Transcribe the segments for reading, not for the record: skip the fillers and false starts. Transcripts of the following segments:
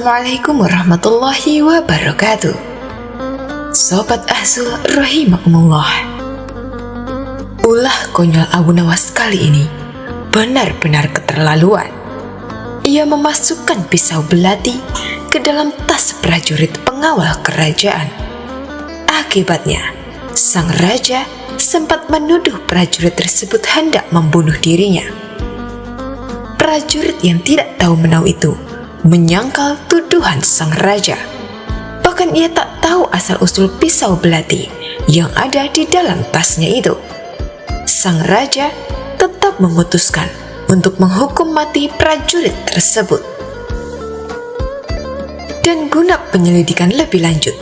Assalamualaikum warahmatullahi wabarakatuh. Sobat Ahzul rahimakumullah. Ulah konyol Abu Nawas kali ini benar-benar keterlaluan. Ia memasukkan pisau belati ke dalam tas prajurit pengawal kerajaan. Akibatnya, sang raja sempat menuduh prajurit tersebut hendak membunuh dirinya. Prajurit yang tidak tahu menau itu menyangkal tuduhan sang raja. Bahkan ia tak tahu asal-usul pisau belati yang ada di dalam tasnya itu. Sang raja tetap memutuskan untuk menghukum mati prajurit tersebut. Dan guna penyelidikan lebih lanjut,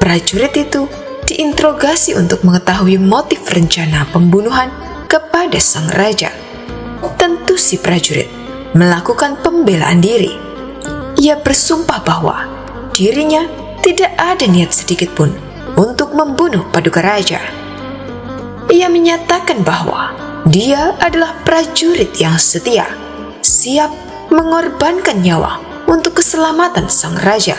prajurit itu diinterogasi untuk mengetahui motif rencana pembunuhan kepada sang raja. Tentu si prajurit melakukan pembelaan diri. Ia bersumpah bahwa dirinya tidak ada niat sedikit pun untuk membunuh Paduka Raja. Ia menyatakan bahwa dia adalah prajurit yang setia, siap mengorbankan nyawa untuk keselamatan sang raja.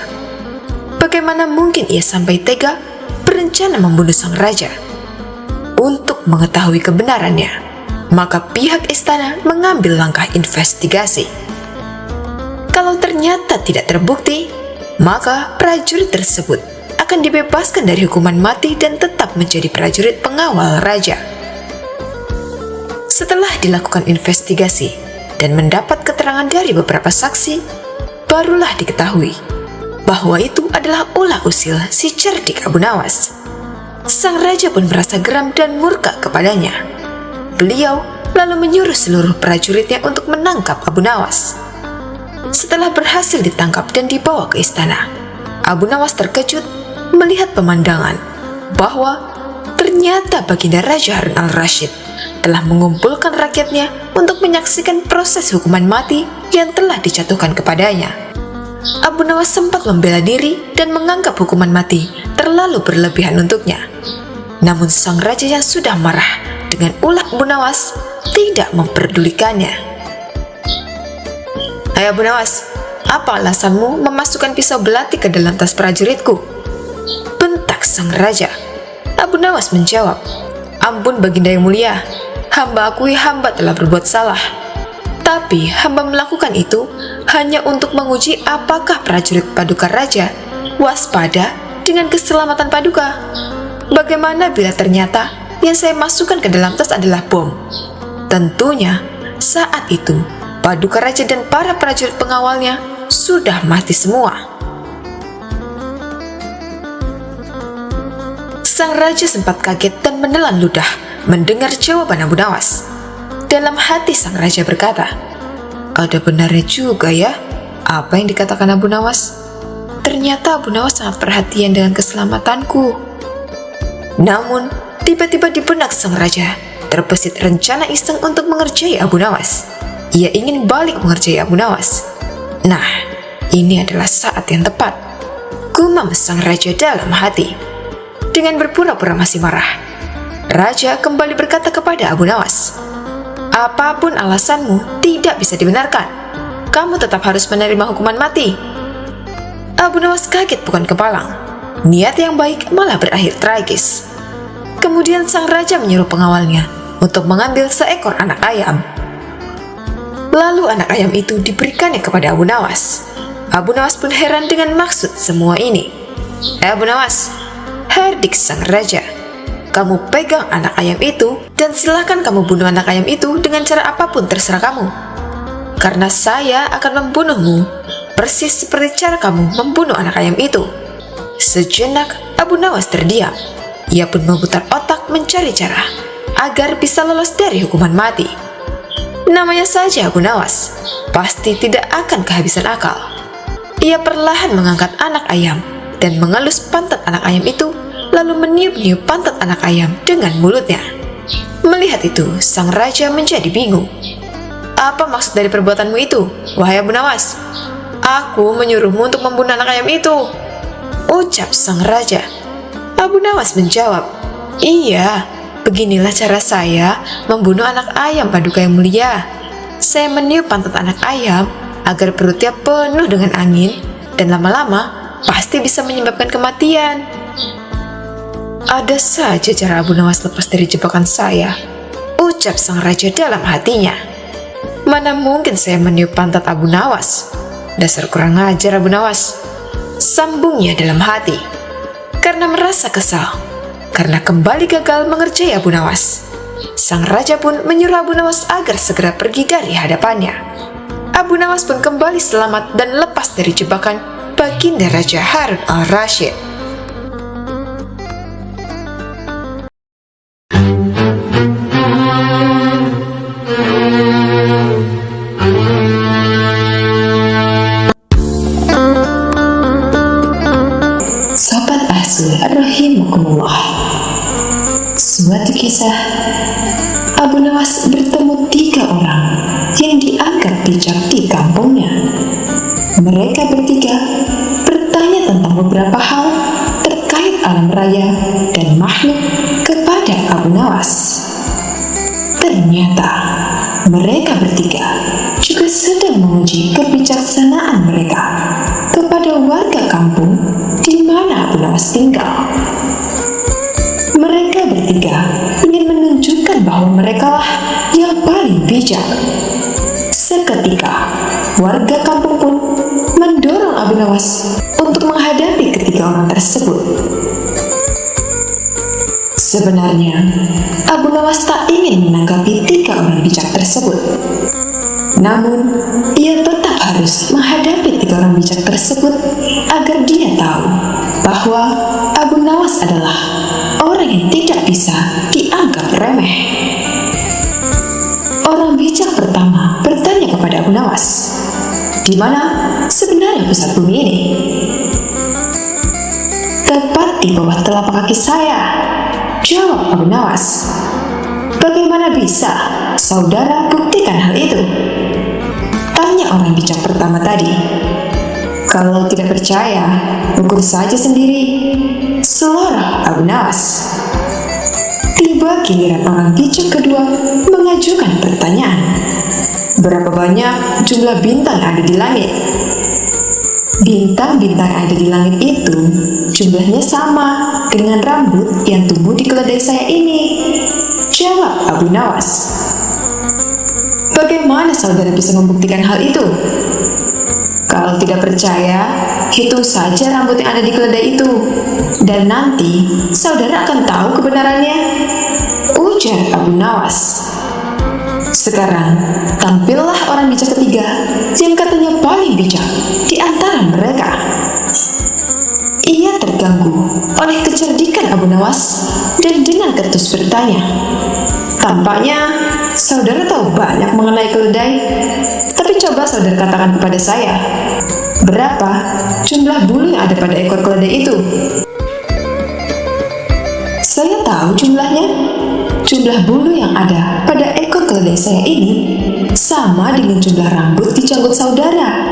Bagaimana mungkin ia sampai tega berencana membunuh sang raja? Untuk mengetahui kebenarannya, maka pihak istana mengambil langkah investigasi. Kalau ternyata tidak terbukti, maka prajurit tersebut akan dibebaskan dari hukuman mati dan tetap menjadi prajurit pengawal raja. Setelah dilakukan investigasi dan mendapat keterangan dari beberapa saksi, barulah diketahui bahwa itu adalah ulah usil si cerdik Abu Nawas. Sang raja pun merasa geram dan murka kepadanya. Beliau lalu menyuruh seluruh prajuritnya untuk menangkap Abu Nawas. Setelah berhasil ditangkap dan dibawa ke istana, Abu Nawas terkejut melihat pemandangan bahwa ternyata Baginda Raja Harun al-Rashid telah mengumpulkan rakyatnya untuk menyaksikan proses hukuman mati yang telah dijatuhkan kepadanya. Abu Nawas sempat membela diri dan menganggap hukuman mati terlalu berlebihan untuknya. Namun sang raja yang sudah marah dengan ulah Abu Nawas tidak memperdulikannya. "Hai Abu Nawas, apa alasanmu memasukkan pisau belati ke dalam tas prajuritku?" bentak sang raja. Abu Nawas menjawab, "Ampun Baginda yang mulia, hamba akui hamba telah berbuat salah. Tapi hamba melakukan itu hanya untuk menguji apakah prajurit Paduka Raja waspada dengan keselamatan Paduka. Bagaimana bila ternyata yang saya masukkan ke dalam tas adalah bom? Tentunya saat itu Paduka Raja dan para prajurit pengawalnya sudah mati semua." Sang raja sempat kaget dan menelan ludah mendengar jawaban Abu Nawas. Dalam hati sang raja berkata, "Ada benarnya juga ya apa yang dikatakan Abu Nawas. Ternyata Abu Nawas sangat perhatian dengan keselamatanku." Namun, tiba-tiba di benak sang raja terbesit rencana iseng untuk mengerjai Abu Nawas. Ia ingin balik mengerjai Abu Nawas. Nah, ini adalah saat yang tepat, gumam sang raja dalam hati. Dengan berpura-pura masih marah, raja kembali berkata kepada Abu Nawas, "Apapun alasanmu tidak bisa dibenarkan. Kamu tetap harus menerima hukuman mati." Abu Nawas kaget bukan kepalang. Niat yang baik malah berakhir tragis. Kemudian sang raja menyuruh pengawalnya untuk mengambil seekor anak ayam. Lalu anak ayam itu diberikannya kepada Abu Nawas. Abu Nawas pun heran dengan maksud semua ini. Abu Nawas," herdik sang raja, "kamu pegang anak ayam itu dan silahkan kamu bunuh anak ayam itu dengan cara apapun terserah kamu. Karena saya akan membunuhmu persis seperti cara kamu membunuh anak ayam itu." Sejenak Abu Nawas terdiam. Ia pun memutar otak mencari cara agar bisa lolos dari hukuman mati. Namanya saja Abu Nawas, pasti tidak akan kehabisan akal. Ia perlahan mengangkat anak ayam dan mengelus pantat anak ayam itu, lalu meniup-niup pantat anak ayam dengan mulutnya. Melihat itu, sang raja menjadi bingung. "Apa maksud dari perbuatanmu itu, wahai Abu Nawas? Aku menyuruhmu untuk membunuh anak ayam itu," ucap sang raja. Abu Nawas menjawab, "Iya, beginilah cara saya membunuh anak ayam Paduka yang mulia. Saya meniup pantat anak ayam agar perutnya penuh dengan angin dan lama-lama pasti bisa menyebabkan kematian. Ada saja cara Abu Nawas lepas dari jebakan saya, ucap sang raja dalam hatinya. Mana mungkin saya meniup pantat Abu Nawas? Dasar kurang ajar Abu Nawas, sambungnya dalam hati. Karena merasa kesal, karena kembali gagal mengerjai Abu Nawas, sang raja pun menyuruh Abu Nawas agar segera pergi dari hadapannya. Abu Nawas pun kembali selamat dan lepas dari jebakan baginda Raja Harun al-Rashid. Sobat Azul rahimakumullah. Suatu kisah, Abu Nawas bertemu 3 orang yang dianggap bijak di kampungnya. Mereka bertiga bertanya tentang beberapa hal terkait alam raya dan makhluk kepada Abu Nawas. Ternyata mereka bertiga juga sedang menguji kebijaksanaan mereka kepada warga kampung di mana Abu Nawas tinggal. Mereka bertiga ingin menunjukkan bahwa merekalah yang paling bijak. Seketika, warga kampung pun mendorong Abu Nawas untuk menghadapi ketiga orang tersebut. Sebenarnya, Abu Nawas tak ingin menanggapi 3 orang bijak tersebut. Namun, ia tetap harus menghadapi 3 orang bijak tersebut agar dia tahu bahwa Abu Nawas adalah orang yang tidak bisa dianggap remeh. Orang bijak pertama bertanya kepada Abu Nawas, "Di mana sebenarnya pusat bumi ini?" "Tepat di bawah telapak kaki saya," jawab Abu Nawas. "Bagaimana bisa saudara buktikan hal itu?" tanya orang bijak pertama tadi. "Kalau tidak percaya, ukur saja sendiri," selorong Abu Nawas. Tiba giliran orang bijak kedua mengajukan pertanyaan, "Berapa banyak jumlah bintang ada di langit?" "Bintang-bintang ada di langit itu jumlahnya sama dengan rambut yang tumbuh di keledai saya ini," jawab Abu Nawas. "Bagaimana saudara bisa membuktikan hal itu?" "Kalau tidak percaya, hitung saja rambut yang ada di keledai itu, dan nanti saudara akan tahu kebenarannya," ujar Abu Nawas. Sekarang, tampillah orang bijak ketiga yang katanya paling bijak di antara mereka. Ia terganggu oleh kecerdikan Abu Nawas dan dengan ketus bertanya, "Tampaknya saudara tahu banyak mengenai keledai, tapi coba saudara katakan kepada saya, berapa jumlah bulu yang ada pada ekor keledai itu?" "Saya tahu jumlahnya. Jumlah bulu yang ada pada ekor keledai saya ini sama dengan jumlah rambut di janggut saudara,"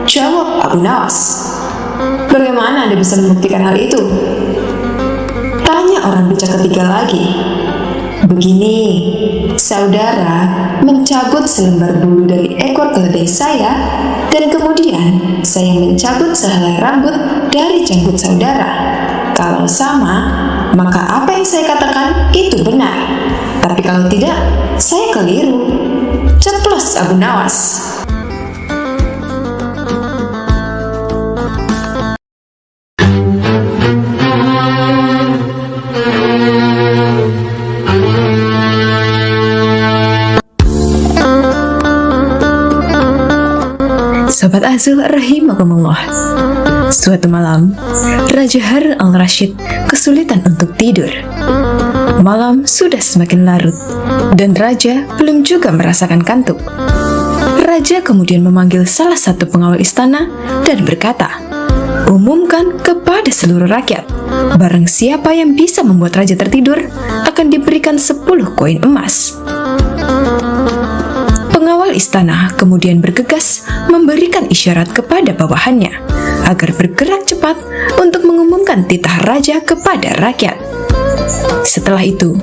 jawab Abu Nawas. "Bagaimana Anda bisa membuktikan hal itu?" tanya orang bijak ketiga lagi. "Begini, saudara mencabut selembar bulu dari ekor keledai saya, dan kemudian saya mencabut sehelai rambut dari janggut saudara. Kalau sama, maka apa yang saya katakan itu benar. Tapi kalau tidak, saya keliru," ceplos Abu Nawas. Sobat Azul rahimakumullah. Suatu malam, Raja Harun al-Rashid kesulitan untuk tidur. Malam sudah semakin larut, dan Raja belum juga merasakan kantuk. Raja kemudian memanggil salah satu pengawal istana dan berkata, "Umumkan kepada seluruh rakyat, barang siapa yang bisa membuat Raja tertidur akan diberikan 10 koin emas." Pengawal istana kemudian bergegas memberikan isyarat kepada bawahannya agar bergerak cepat untuk mengumumkan titah raja kepada rakyat. Setelah itu,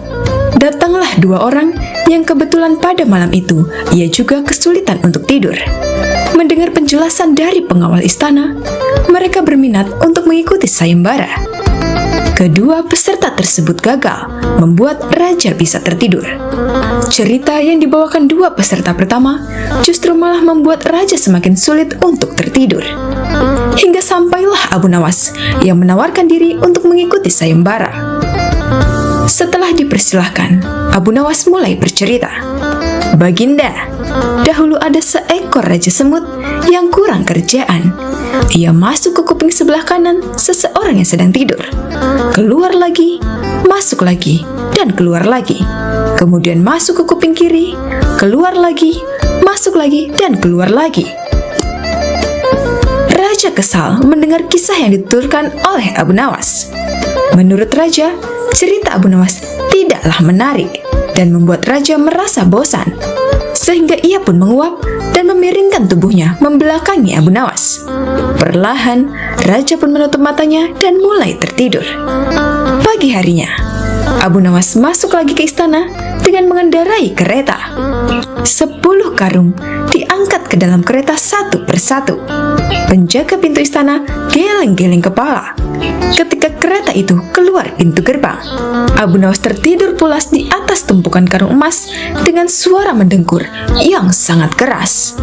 datanglah 2 orang yang kebetulan pada malam itu ia juga kesulitan untuk tidur. Mendengar penjelasan dari pengawal istana, mereka berminat untuk mengikuti sayembara. Kedua peserta tersebut gagal, membuat raja bisa tertidur. Cerita yang dibawakan dua peserta pertama justru malah membuat raja semakin sulit untuk tertidur. Hingga sampailah Abu Nawas yang menawarkan diri untuk mengikuti sayembara. Setelah dipersilahkan, Abu Nawas mulai bercerita. Baginda, dahulu ada seekor raja semut yang kurang kerjaan. Ia masuk ke kuping sebelah kanan seseorang yang sedang tidur. Keluar lagi, masuk lagi, dan keluar lagi. Kemudian masuk ke kuping kiri, keluar lagi, masuk lagi, dan keluar lagi. Raja kesal mendengar kisah yang dituturkan oleh Abu Nawas. Menurut raja, cerita Abu Nawas tidaklah menarik dan membuat raja merasa bosan. Sehingga ia pun menguap dan memiringkan tubuhnya membelakangi Abu Nawas. Perlahan, raja pun menutup matanya dan mulai tertidur. Pagi harinya, Abu Nawas masuk lagi ke istana dengan mengendarai kereta. 10 karung diangkat ke dalam kereta satu persatu. Penjaga pintu istana geleng-geleng kepala ketika kereta itu keluar pintu gerbang. Abu Nawas tertidur pulas di atas tumpukan karung emas dengan suara mendengkur yang sangat keras.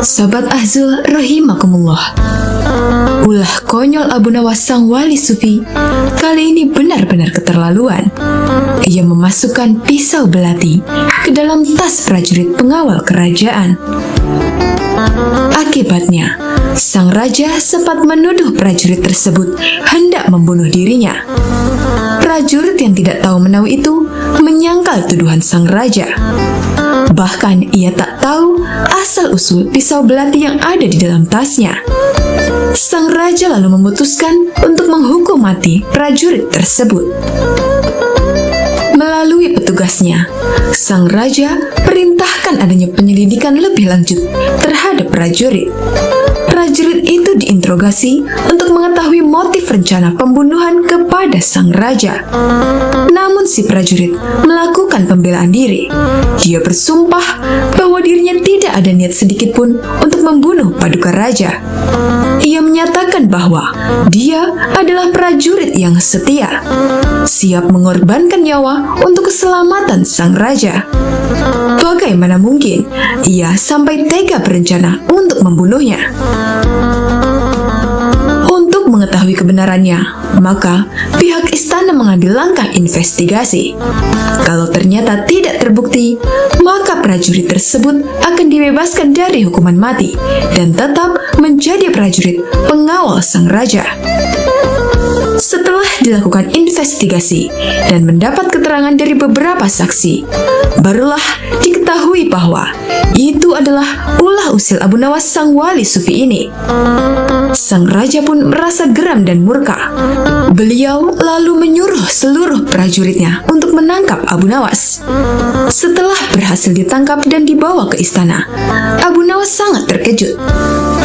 Sobat Ahzul rahimakumullah, ulah konyol Abu Nawas sang wali sufi kali ini benar-benar keterlaluan. Ia memasukkan pisau belati ke dalam tas prajurit pengawal kerajaan. Akibatnya, sang raja sempat menuduh prajurit tersebut hendak membunuh dirinya. Prajurit yang tidak tahu menahu itu menyangkal tuduhan sang raja. Bahkan ia tak tahu asal-usul pisau belati yang ada di dalam tasnya. Sang raja lalu memutuskan untuk menghukum mati prajurit tersebut. Melalui petugasnya, sang raja perintahkan adanya penyelidikan lebih lanjut terhadap prajurit. Prajurit itu diinterogasi untuk mengetahui motif rencana pembunuhan kepada sang raja. Namun si prajurit melakukan pembelaan diri. Dia bersumpah bahwa dirinya tidak ada niat sedikit pun untuk membunuh paduka raja. Ia menyatakan bahwa dia adalah prajurit yang setia, siap mengorbankan nyawa untuk keselamatan sang raja. Bagaimana mungkin ia sampai tega berencana untuk membunuhnya? Untuk mengetahui kebenarannya, maka pihak istana mengambil langkah investigasi. Kalau ternyata tidak terbukti, maka prajurit tersebut akan dibebaskan dari hukuman mati dan tetap menjadi prajurit pengawal sang raja. Setelah dilakukan investigasi dan mendapat keterangan dari beberapa saksi, barulah diketahui bahwa itu adalah ulah usil Abu Nawas sang wali sufi ini. Sang raja pun merasa geram dan murka. Beliau lalu menyuruh seluruh prajuritnya untuk menangkap Abu Nawas. Setelah berhasil ditangkap dan dibawa ke istana, Abu Nawas sangat terkejut.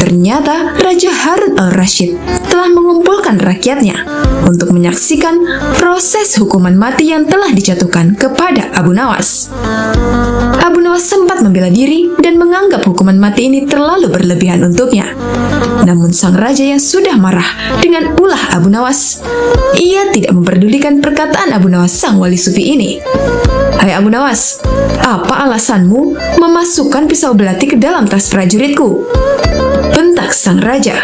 Ternyata Raja Harun al-Rashid telah mengumpulkan rakyatnya untuk menyaksikan proses hukuman mati yang telah dijatuhkan kepada Abu Nawas. Abu Nawas sempat membela diri dan menganggap hukuman mati ini terlalu berlebihan untuknya. Namun sang raja yang sudah marah dengan ulah Abu Nawas, ia tidak memperdulikan perkataan Abu Nawas sang wali sufi ini. Hai Abu Nawas, apa alasanmu memasukkan pisau belati ke dalam tas prajuritku? Bentak sang raja.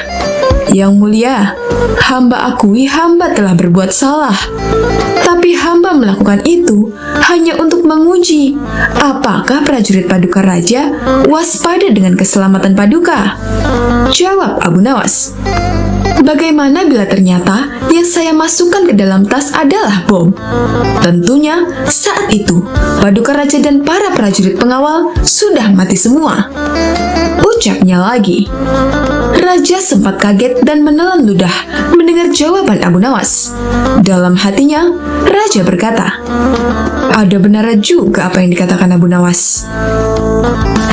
Yang mulia, hamba akui hamba telah berbuat salah. Tapi hamba melakukan itu hanya untuk menguji apakah prajurit paduka raja waspada dengan keselamatan paduka. Jawab Abu Nawas. Bagaimana bila ternyata yang saya masukkan ke dalam tas adalah bom. Tentunya saat itu Paduka Raja dan para prajurit pengawal sudah mati semua. Ucapnya lagi. Raja sempat kaget dan menelan ludah mendengar jawaban Abu Nawas. Dalam hatinya, Raja berkata, ada benarnya juga apa yang dikatakan Abu Nawas.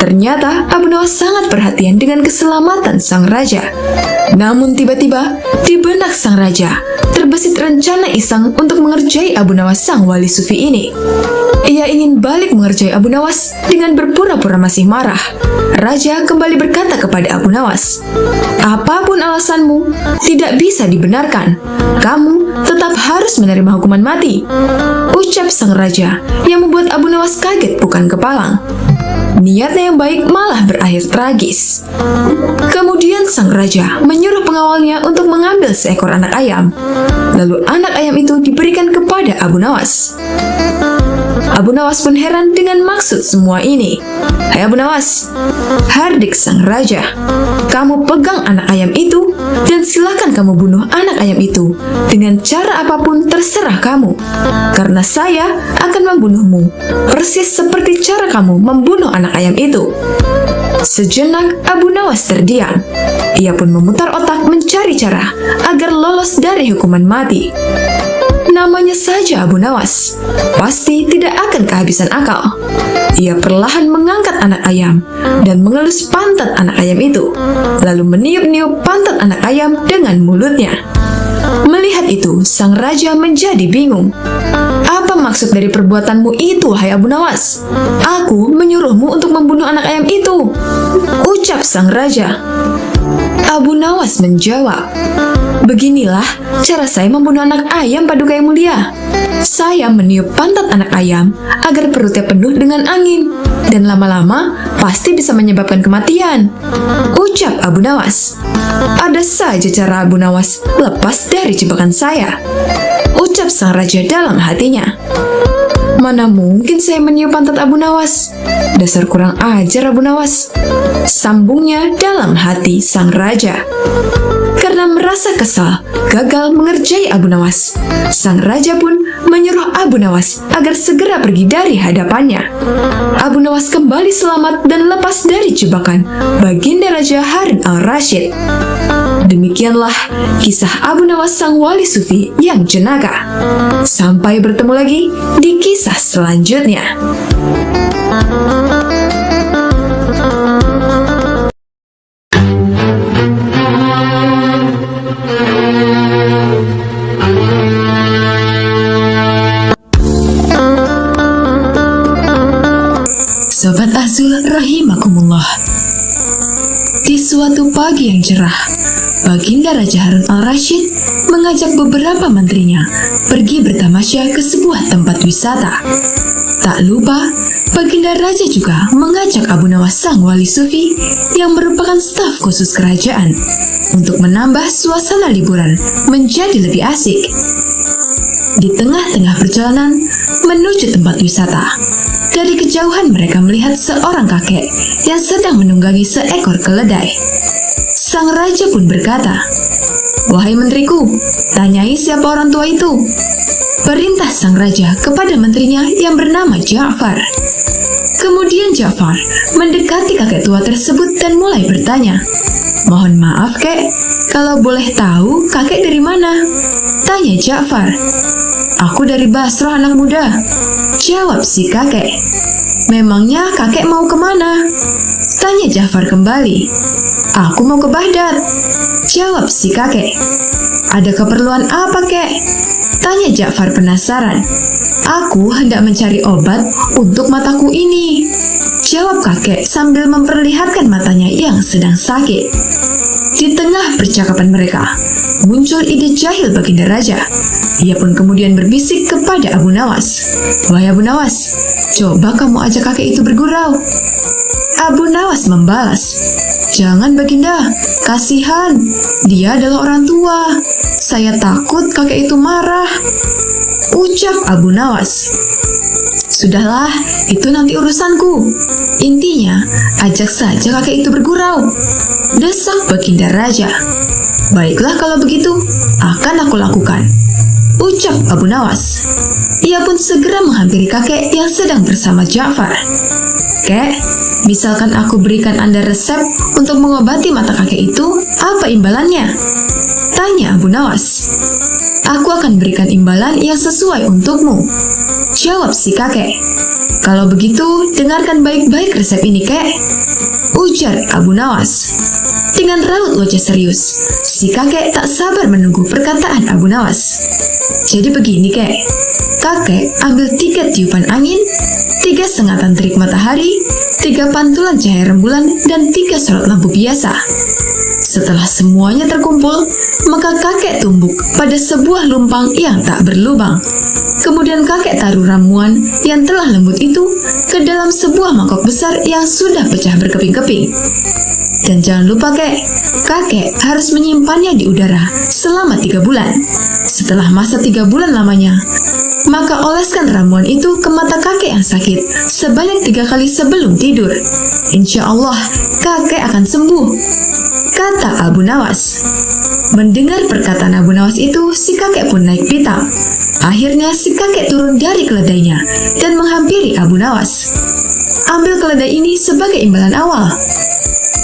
Ternyata Abu Nawas sangat perhatian dengan keselamatan sang raja. Namun tiba-tiba di benak sang raja terbesit rencana iseng untuk mengerjai Abu Nawas sang wali sufi ini. Ia ingin balik mengerjai Abu Nawas dengan berpura-pura masih marah. Raja kembali berkata kepada Abu Nawas, apapun alasanmu tidak bisa dibenarkan. Kamu tetap harus menerima hukuman mati. Ucap sang raja yang membuat Abu Nawas kaget bukan kepalang. Niatnya yang baik malah berakhir tragis. Kemudian sang raja menyuruh pengawalnya untuk mengambil seekor anak ayam. Lalu anak ayam itu diberikan kepada Abu Nawas. Abu Nawas pun heran dengan maksud semua ini. Hai Abu Nawas, hardik sang raja, kamu pegang anak ayam itu dan silakan kamu bunuh anak ayam itu dengan cara apapun terserah kamu. Karena saya akan membunuhmu persis seperti cara kamu membunuh anak ayam itu. Sejenak Abu Nawas terdiam. Ia pun memutar otak mencari cara agar lolos dari hukuman mati. Namanya saja Abu Nawas, pasti tidak akan kehabisan akal. Ia perlahan mengangkat anak ayam dan mengelus pantat anak ayam itu, lalu meniup-niup pantat anak ayam dengan mulutnya. Melihat itu, sang raja menjadi bingung. Apa maksud dari perbuatanmu itu, hai Abu Nawas? Aku menyuruhmu untuk membunuh anak ayam itu, ucap sang raja. Abu Nawas menjawab, beginilah cara saya membunuh anak ayam, Paduka yang mulia. Saya meniup pantat anak ayam agar perutnya penuh dengan angin, dan lama-lama pasti bisa menyebabkan kematian, ucap Abu Nawas. Ada saja cara Abu Nawas lepas dari jebakan saya, ucap sang raja dalam hatinya. Mana mungkin saya meniup pantat Abu Nawas? Dasar kurang ajar Abu Nawas, sambungnya dalam hati sang raja. Karena merasa kesal gagal mengerjai Abu Nawas, sang raja pun menyuruh Abu Nawas agar segera pergi dari hadapannya. Abu Nawas kembali selamat dan lepas dari jebakan Baginda Raja Harun al-Rashid. Demikianlah kisah Abu Nawas sang wali sufi yang jenaka. Sampai bertemu lagi di kisah selanjutnya. Sobat Azul rahimakumullah. Di suatu pagi yang cerah, Baginda Raja Harun al-Rashid mengajak beberapa menterinya pergi bertamasya ke sebuah tempat wisata. Tak lupa, Baginda Raja juga mengajak Abu Nawas sang wali sufi yang merupakan staf khusus kerajaan untuk menambah suasana liburan menjadi lebih asik. Di tengah-tengah perjalanan menuju tempat wisata, dari kejauhan mereka melihat seorang kakek yang sedang menunggangi seekor keledai. Sang raja pun berkata, wahai menteriku, tanyai siapa orang tua itu. Perintah sang raja kepada menterinya yang bernama Ja'far. Kemudian Ja'far mendekati kakek tua tersebut dan mulai bertanya, mohon maaf kek, kalau boleh tahu kakek dari mana? Tanya Ja'far. Aku dari Basrah anak muda, jawab si kakek. Memangnya kakek mau kemana? Tanya Ja'far kembali. Aku mau ke Baghdad, jawab si kakek. Ada keperluan apa kek? Tanya Ja'far penasaran. Aku hendak mencari obat untuk mataku ini, jawab kakek sambil memperlihatkan matanya yang sedang sakit. Di tengah percakapan mereka, muncul ide jahil Baginda Raja. Ia pun kemudian berbisik kepada Abu Nawas. Wahai Abu Nawas, coba kamu ajak kakek itu bergurau. Abu Nawas membalas, jangan Baginda, kasihan, dia adalah orang tua. Saya takut kakek itu marah, ucap Abu Nawas. Sudahlah, itu nanti urusanku. Intinya, ajak saja kakek itu bergurau, desak Baginda Raja. Baiklah kalau begitu, akan aku lakukan, ucap Abu Nawas. Ia pun segera menghampiri kakek yang sedang bersama Ja'far. "Kek, misalkan aku berikan Anda resep untuk mengobati mata kakek itu, apa imbalannya?" tanya Abu Nawas. "Aku akan berikan imbalan yang sesuai untukmu," jawab si kakek. "Kalau begitu, dengarkan baik-baik resep ini, kek," ujar Abu Nawas. Dengan raut wajah serius, si kakek tak sabar menunggu perkataan Abu Nawas. "Jadi begini, kek. Kakek ambil 3 tiupan angin, 3 sengatan terik matahari, 3 pantulan cahaya rembulan, dan 3 sorot lampu biasa. Setelah semuanya terkumpul, maka kakek tumbuk pada sebuah lumpang yang tak berlubang. Kemudian kakek taruh ramuan yang telah lembut itu ke dalam sebuah mangkok besar yang sudah pecah berkeping-keping. Dan jangan lupa, kakek harus menyimpannya di udara selama 3 bulan. Setelah masa 3 bulan lamanya, maka oleskan ramuan itu ke mata kakek yang sakit sebanyak 3 kali sebelum tidur. Insya Allah, kakek akan sembuh," kata Abu Nawas. Mendengar perkataan Abu Nawas itu, si kakek pun naik pitam. Akhirnya si kakek turun dari keledainya dan menghampiri Abu Nawas. "Ambil keledai ini sebagai imbalan awal,"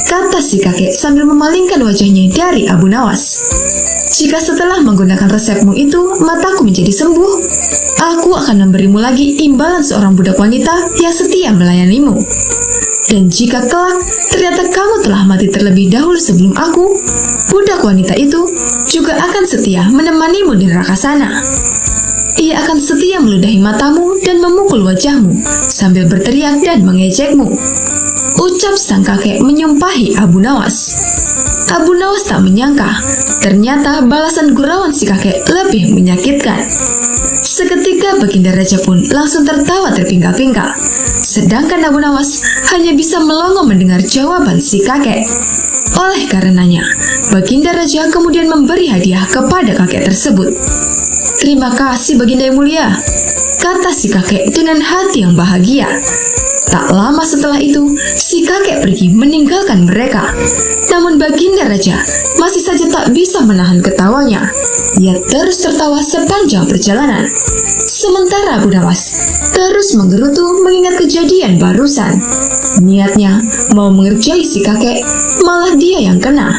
kata si kakek sambil memalingkan wajahnya dari Abu Nawas. "Jika setelah menggunakan resepmu itu mataku menjadi sembuh, aku akan memberimu lagi imbalan seorang budak wanita yang setia melayanimu. Dan jika kelak ternyata kamu telah mati terlebih dahulu sebelum aku, budak wanita itu juga akan setia menemanimu di neraka sana. Ia akan setia meludahi matamu dan memukul wajahmu sambil berteriak dan mengejekmu," ucap sang kakek menyumpahi Abu Nawas. Abu Nawas tak menyangka, ternyata balasan gurauan si kakek lebih menyakitkan. Seketika Baginda Raja pun langsung tertawa terpingkal-pingkal, sedangkan Abu Nawas hanya bisa melongo mendengar jawaban si kakek. Oleh karenanya, Baginda Raja kemudian memberi hadiah kepada kakek tersebut. "Terima kasih Baginda yang mulia," kata si kakek dengan hati yang bahagia. Tak lama setelah itu, si kakek pergi meninggalkan mereka. Namun Baginda Raja masih saja tak bisa menahan ketawanya. Ia terus tertawa sepanjang perjalanan. Sementara Abu Nawas terus menggerutu mengingat kejadian barusan. Niatnya mau mengerjai si kakek, malah dia yang kena.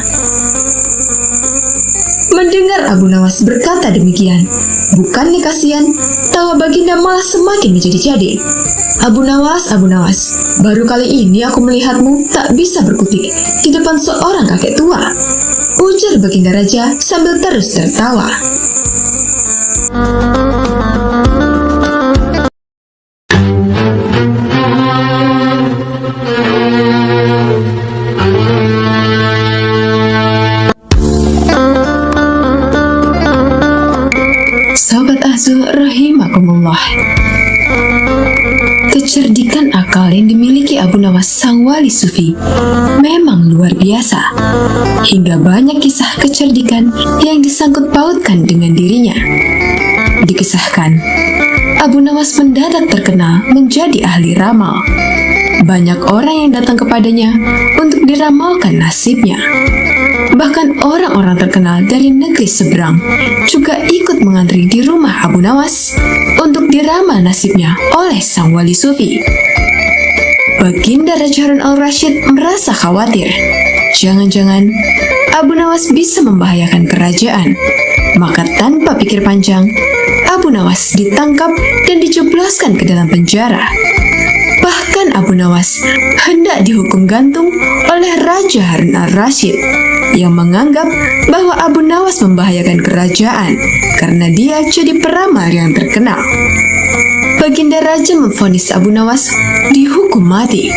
Mendengar Abu Nawas berkata demikian, bukannya kasihan, tawa Baginda malah semakin menjadi-jadi. Abu Nawas, baru kali ini aku melihatmu tak bisa berkutik di depan seorang kakek tua," ujar Baginda Raja sambil terus tertawa. Sobat Azul rahimakumullah. Kecerdikan akal yang dimiliki Abu Nawas sang wali sufi memang luar biasa. Hingga banyak kisah kecerdikan yang disangkut pautkan dengan dirinya. Dikisahkan, Abu Nawas mendadak terkenal menjadi ahli ramal. Banyak orang yang datang kepadanya untuk diramalkan nasibnya. Bahkan orang-orang terkenal dari negeri seberang juga ikut mengantri di rumah Abu Nawas untuk diramal nasibnya oleh sang wali sufi. Baginda Raja Harun al-Rashid merasa khawatir. Jangan-jangan Abu Nawas bisa membahayakan kerajaan. Maka tanpa pikir panjang, Abu Nawas ditangkap dan dijebloskan ke dalam penjara. Bahkan Abu Nawas hendak dihukum gantung oleh Raja Harun al-Rashid yang menganggap bahwa Abu Nawas membahayakan kerajaan karena dia jadi peramal yang terkenal. Baginda Raja memvonis Abu Nawas dihukum mati.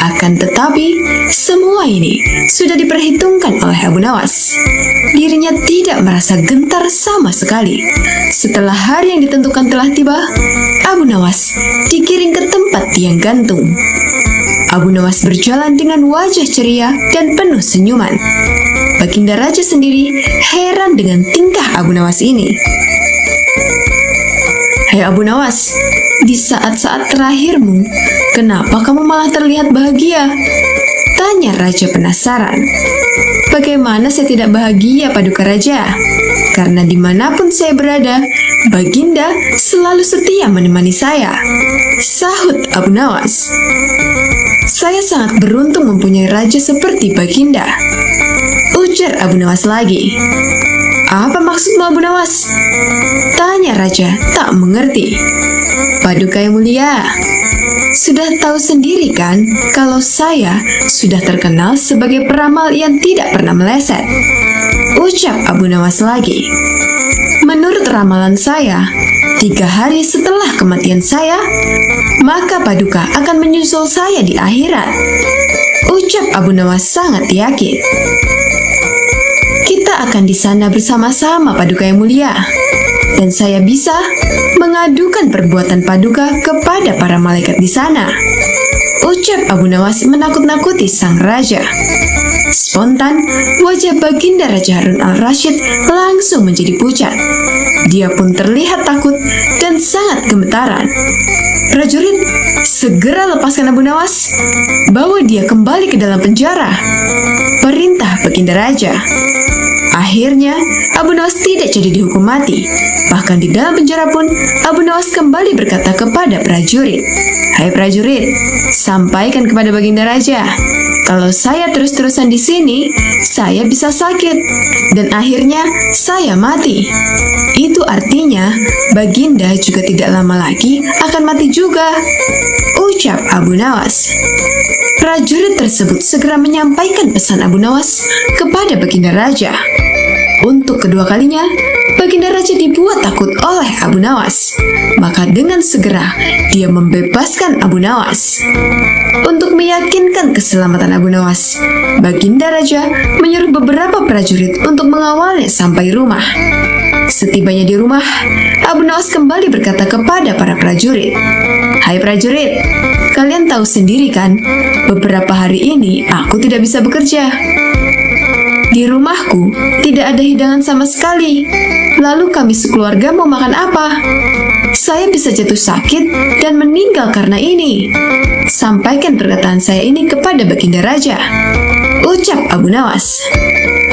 Akan tetapi, semua ini sudah diperhitungkan oleh Abu Nawas. Dirinya tidak merasa gentar sama sekali. Setelah hari yang ditentukan telah tiba, Abu Nawas digiring ke tempat tiang gantung. Abu Nawas berjalan dengan wajah ceria dan penuh senyuman. Baginda Raja sendiri heran dengan tingkah Abu Nawas ini. "Hai Abu Nawas, di saat-saat terakhirmu, kenapa kamu malah terlihat bahagia?" tanya Raja penasaran. "Bagaimana saya tidak bahagia, Paduka Raja? Karena dimanapun saya berada, Baginda selalu setia menemani saya, sahut Abu Nawas. Saya sangat beruntung mempunyai raja seperti Baginda, ujar Abu Nawas lagi. Apa maksudmu Abu Nawas? Tanya raja tak mengerti. Paduka yang mulia, sudah tahu sendiri kan kalau saya sudah terkenal sebagai peramal yang tidak pernah meleset, ucap Abu Nawas lagi. Menurut ramalan saya, 3 hari setelah kematian saya, maka Paduka akan menyusul saya di akhirat, ucap Abu Nawas sangat yakin. Kita akan di sana bersama-sama Paduka yang mulia, dan saya bisa mengadukan perbuatan Paduka kepada para malaikat di sana, ucap Abu Nawas menakut-nakuti sang raja. Spontan, wajah Baginda Raja Harun al-Rasyid langsung menjadi pucat. Dia pun terlihat takut dan sangat gemetaran. Prajurit, segera lepaskan Abu Nawas. Bawa dia kembali ke dalam penjara, perintah Baginda Raja. Akhirnya, Abu Nawas tidak jadi dihukum mati. Bahkan di dalam penjara pun, Abu Nawas kembali berkata kepada prajurit, "Hai prajurit, sampaikan kepada Baginda Raja, kalau saya terus-terusan di sini, saya bisa sakit, dan akhirnya saya mati. Itu artinya, Baginda juga tidak lama lagi akan mati juga," ucap Abu Nawas. Prajurit tersebut segera menyampaikan pesan Abu Nawas kepada Baginda Raja. Untuk kedua kalinya, Baginda Raja dibuat takut oleh Abu Nawas. Maka dengan segera, dia membebaskan Abu Nawas. Untuk meyakinkan keselamatan Abu Nawas, Baginda Raja menyuruh beberapa prajurit untuk mengawalnya sampai rumah. Setibanya di rumah, Abu Nawas kembali berkata kepada para prajurit, "Hai prajurit, kalian tahu sendiri kan, beberapa hari ini aku tidak bisa bekerja. Di rumahku tidak ada hidangan sama sekali. Lalu kami sekeluarga mau makan apa? Saya bisa jatuh sakit dan meninggal karena ini. Sampaikan perkataan saya ini kepada Baginda Raja," ucap Abu Nawas.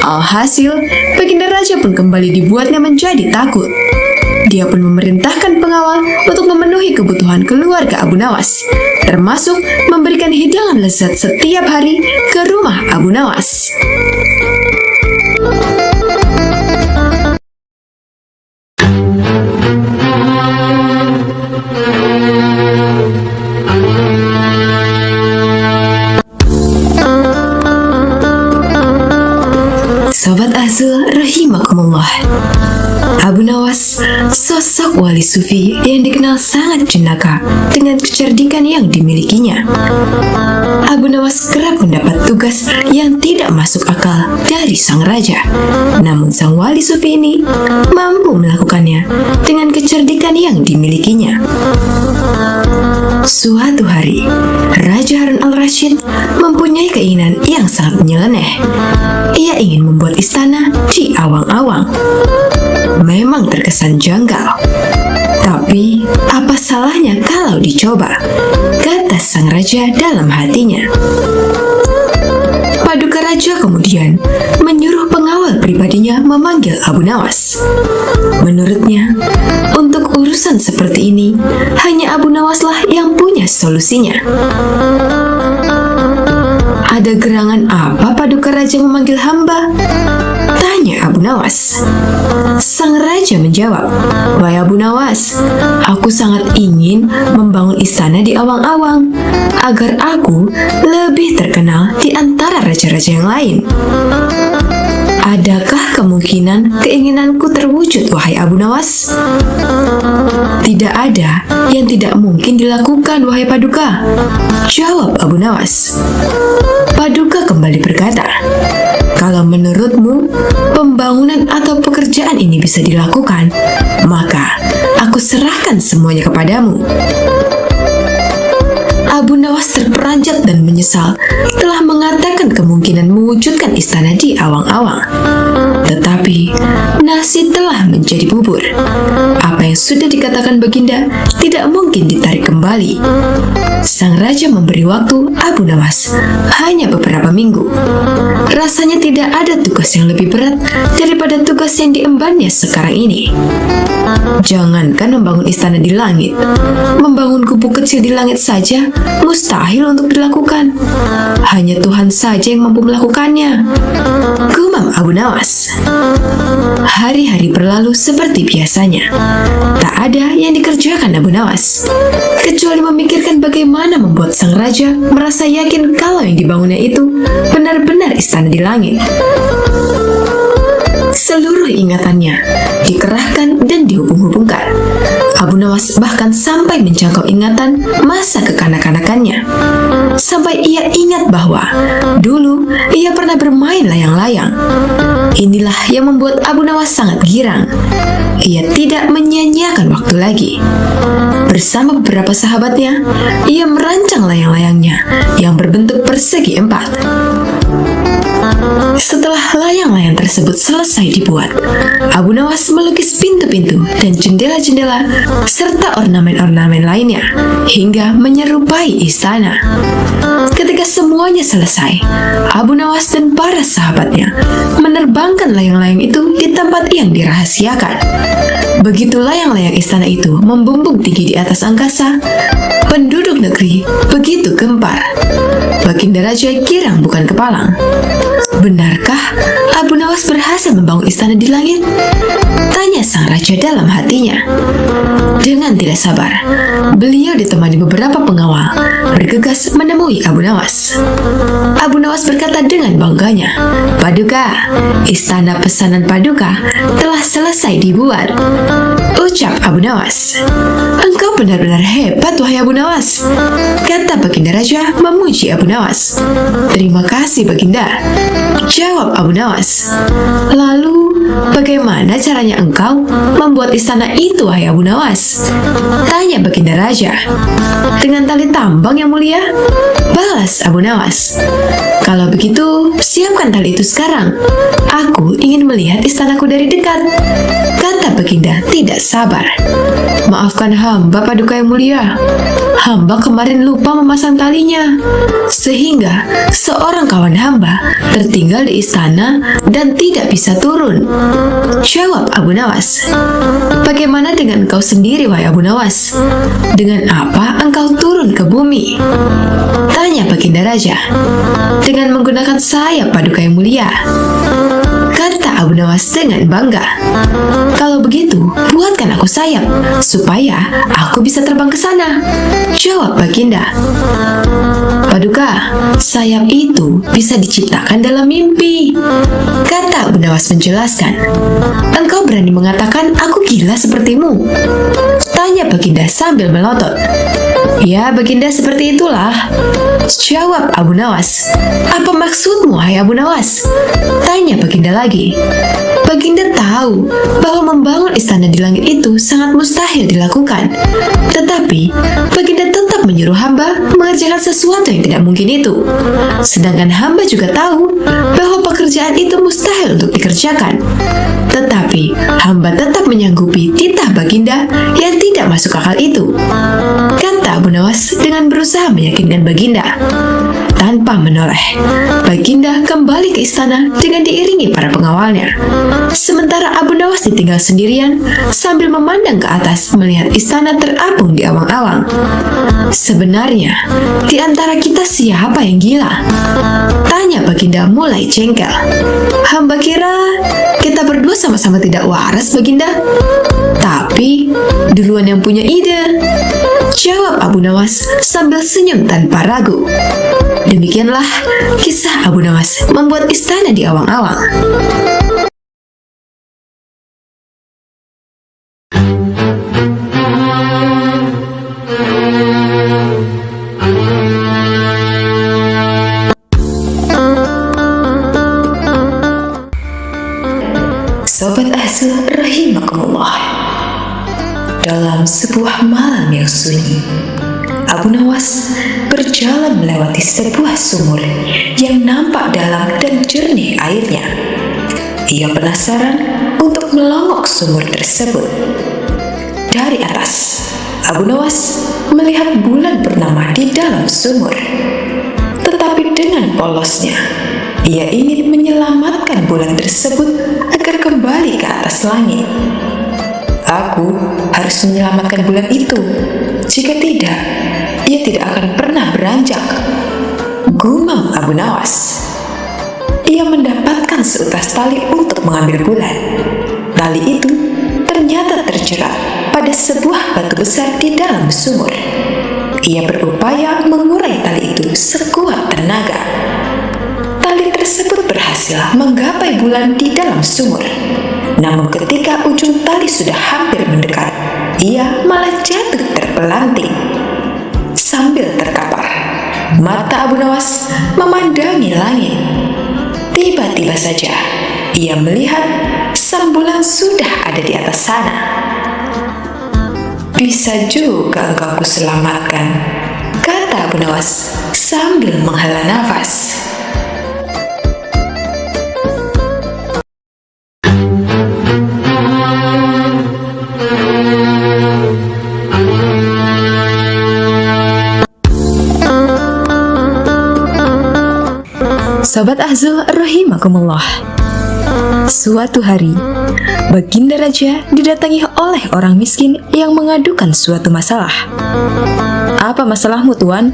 Alhasil, Baginda Raja pun kembali dibuatnya menjadi takut. Dia pun memerintahkan pengawal untuk memenuhi kebutuhan keluarga Abu Nawas, termasuk memberikan hidangan lezat setiap hari ke rumah Abu Nawas. Sobat Azul rahimakumullah, Abu Nawas, sosok wali sufi yang dikenal sangat jenaka dengan kecerdikan yang dimilikinya. Abu Nawas kerap mendapat tugas yang tidak masuk akal dari sang raja. Namun sang wali sufi ini mampu melakukannya dengan kecerdikan yang dimilikinya. Suatu hari, Raja Harun al-Rasyid mempunyai keinginan yang sangat menyeleneh. Ia ingin membuat istana di awang-awang. Memang terkesan janggal. Tapi, apa salahnya kalau dicoba? Kata sang raja dalam hatinya. Paduka Raja kemudian menyuruh pengawal pribadinya memanggil Abu Nawas. Menurutnya, untuk urusan seperti ini, hanya Abu Nawaslah yang punya solusinya. Ada gerangan apa Paduka Raja memanggil hamba? Tanya Abu Nawas. Sang raja menjawab, "Wahai Abu Nawas, aku sangat ingin membangun istana di awang-awang agar aku lebih terkenal di antara raja-raja yang lain. Adakah kemungkinan keinginanku terwujud, wahai Abu Nawas?" "Tidak ada yang tidak mungkin dilakukan, wahai Paduka," jawab Abu Nawas. Paduka kembali berkata, "Kalau menurutmu pembangunan atau pekerjaan ini bisa dilakukan, maka aku serahkan semuanya kepadamu." Abu Nawas terperanjat dan menyesal telah mengatakan kemungkinan mewujudkan istana di awang-awang. Tetapi nasi telah menjadi bubur. Apa yang yang sudah dikatakan Baginda tidak mungkin ditarik kembali. Sang raja memberi waktu Abu Nawas hanya beberapa minggu. Rasanya tidak ada tugas yang lebih berat daripada tugas yang diembannya sekarang ini. Jangankan membangun istana di langit, membangun gubuk kecil di langit saja mustahil untuk dilakukan. Hanya Tuhan saja yang mampu melakukannya, gumam Abu Nawas. Hari-hari berlalu seperti biasanya. Tak ada yang dikerjakan Abu Nawas, kecuali memikirkan bagaimana membuat sang raja merasa yakin kalau yang dibangunnya itu benar-benar istana di langit. Seluruh ingatannya dikerahkan dan dihubung-hubungkan. Abu Nawas bahkan sampai menjangkau ingatan masa kekanak-kanakannya. Sampai ia ingat bahwa dulu ia pernah bermain layang-layang. Inilah yang membuat Abu Nawas sangat girang. Ia tidak menyia-nyiakan waktu lagi. Bersama beberapa sahabatnya, ia merancang layang-layangnya yang berbentuk persegi 4. Setelah layang-layang tersebut selesai dibuat, Abu Nawas melukis pintu-pintu dan jendela-jendela serta ornamen-ornamen lainnya hingga menyerupai istana. Ketika semuanya selesai, Abu Nawas dan para sahabatnya menerbangkan layang-layang itu di tempat yang dirahasiakan. Begitu layang-layang istana itu membumbung tinggi di atas angkasa, penduduk negeri begitu gempar. Baginda Raja girang bukan kepalang. Benarkah Abu Nawas berhasil membangun istana di langit? Tanya sang raja dalam hatinya. Dengan tidak sabar, beliau ditemani beberapa pengawal bergegas menemui Abu Nawas. Abu Nawas berkata dengan bangganya, "Paduka, istana pesanan Paduka telah selesai dibuat." Ucap Abu Nawas. "Engkau benar-benar hebat, wahai Abu Nawas," kata Baginda Raja memuji Abu Nawas. "Terima kasih, Baginda," jawab Abu Nawas. "Lalu, bagaimana caranya engkau membuat istana itu, wahai Abu Nawas?" tanya Baginda Raja. "Dengan tali tambang, yang mulia," balas Abu Nawas. "Kalau begitu, siapkan tali itu sekarang. Aku ingin melihat istanaku dari dekat," kata Baginda tidak sabar. "Maafkan hamba, Paduka yang mulia. Hamba kemarin lupa memasang talinya, sehingga seorang kawan hamba tertinggal di istana dan tidak bisa turun," jawab Abu Nawas. "Bagaimana dengan engkau sendiri, wahai Abu Nawas? Dengan apa engkau turun ke bumi?" tanya Baginda Raja. "Dengan menggunakan sayap, Paduka yang mulia," kata Abu Nawas dengan bangga. "Kalau begitu, buatkan aku sayap supaya aku bisa terbang ke sana," jawab Baginda. "Paduka, sayap itu bisa diciptakan dalam mimpi," kata Abu Nawas menjelaskan. "Engkau berani mengatakan aku gila sepertimu?" tanya Baginda sambil melotot. "Ya, Baginda, seperti itulah," jawab Abu Nawas. "Apa maksudmu, hai Abu Nawas?" tanya Baginda lagi. Baginda tahu bahwa membangun istana di langit itu sangat mustahil dilakukan. Tetapi, Baginda tetap menyuruh hamba mengerjakan sesuatu yang tidak mungkin itu. Sedangkan hamba juga tahu bahwa pekerjaan itu mustahil untuk dikerjakan. Tetapi, hamba tetap menyanggupi titah Baginda yang tidak masuk akal itu, kata Abu Nawas dengan berusaha meyakinkan Baginda. Tanpa menoleh, Baginda kembali ke istana dengan diiringi para pengawalnya. Sementara Abu Nawas ditinggal sendirian sambil memandang ke atas melihat istana terapung di awang-awang. "Sebenarnya, di antara kita siapa yang gila?" tanya Baginda mulai jengkel. "Hamba kira kita berdua sama-sama tidak waras, Baginda. Tapi, duluan yang punya ide," jawab Abu Nawas sambil senyum tanpa ragu. Demikianlah kisah Abu Nawas membuat istana di awang-awang. Sobat Asuh rahimakumullah. Dalam sebuah malam yang sunyi, Abu Nawas berjalan melewati sebuah sumur yang nampak dalam dan jernih airnya. Ia penasaran untuk melongok sumur tersebut. dari atas. Abu Nawas melihat bulan bernama di dalam sumur. Tetapi dengan polosnya, ia ingin menyelamatkan bulan tersebut agar kembali ke atas langit. Aku harus menyelamatkan bulan itu. Jika tidak, ia tidak akan pernah beranjak, gumam Abu Nawas. Ia mendapatkan seutas tali untuk mengambil bulan. Tali itu ternyata terjerat pada sebuah batu besar di dalam sumur. Ia berupaya mengurai tali itu sekuat tenaga. Tali tersebut berhasil menggapai bulan di dalam sumur. Namun ketika ujung tali sudah hampir mendekat, ia malah jatuh terpelanting. Sambil terkapar, mata Abu Nawas memandangi langit. Tiba-tiba saja, ia melihat sang bulan sudah ada di atas sana. Bisa juga engkau kuselamatkan, kata Abu Nawas sambil menghela nafas. Sobat Azul rahimakumullah. Suatu hari, Baginda Raja didatangi oleh orang miskin yang mengadukan suatu masalah. "Apa masalahmu, Tuan?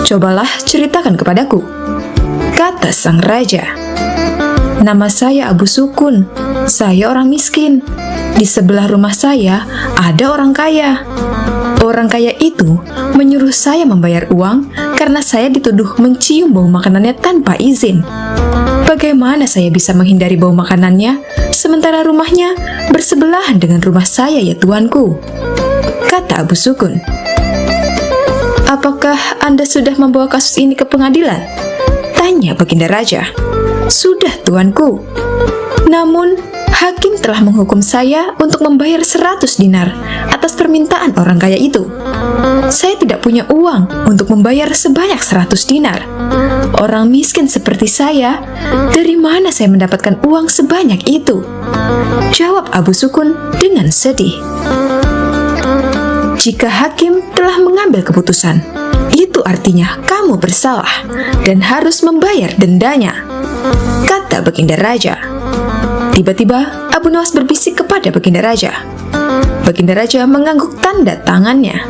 Cobalah ceritakan kepadaku," kata sang raja. "Nama saya Abu Sukun. Saya orang miskin. Di sebelah rumah saya ada orang kaya. Orang kaya itu menyuruh saya membayar uang karena saya dituduh mencium bau makanannya tanpa izin. Bagaimana saya bisa menghindari bau makanannya sementara rumahnya bersebelahan dengan rumah saya, ya tuanku?" kata Abu Sukun. "Apakah Anda sudah membawa kasus ini ke pengadilan?" tanya Baginda Raja. "Sudah, tuanku. Namun hakim telah menghukum saya untuk membayar 100 dinar atas permintaan orang kaya itu. Saya tidak punya uang untuk membayar sebanyak 100 dinar. Orang miskin seperti saya, dari mana saya mendapatkan uang sebanyak itu?" jawab Abu Sukun dengan sedih. "Jika hakim telah mengambil keputusan, itu artinya kamu bersalah dan harus membayar dendanya," kata Baginda Raja. Tiba-tiba Abu Nawas berbisik kepada Baginda Raja. Baginda Raja mengangguk tanda tangannya.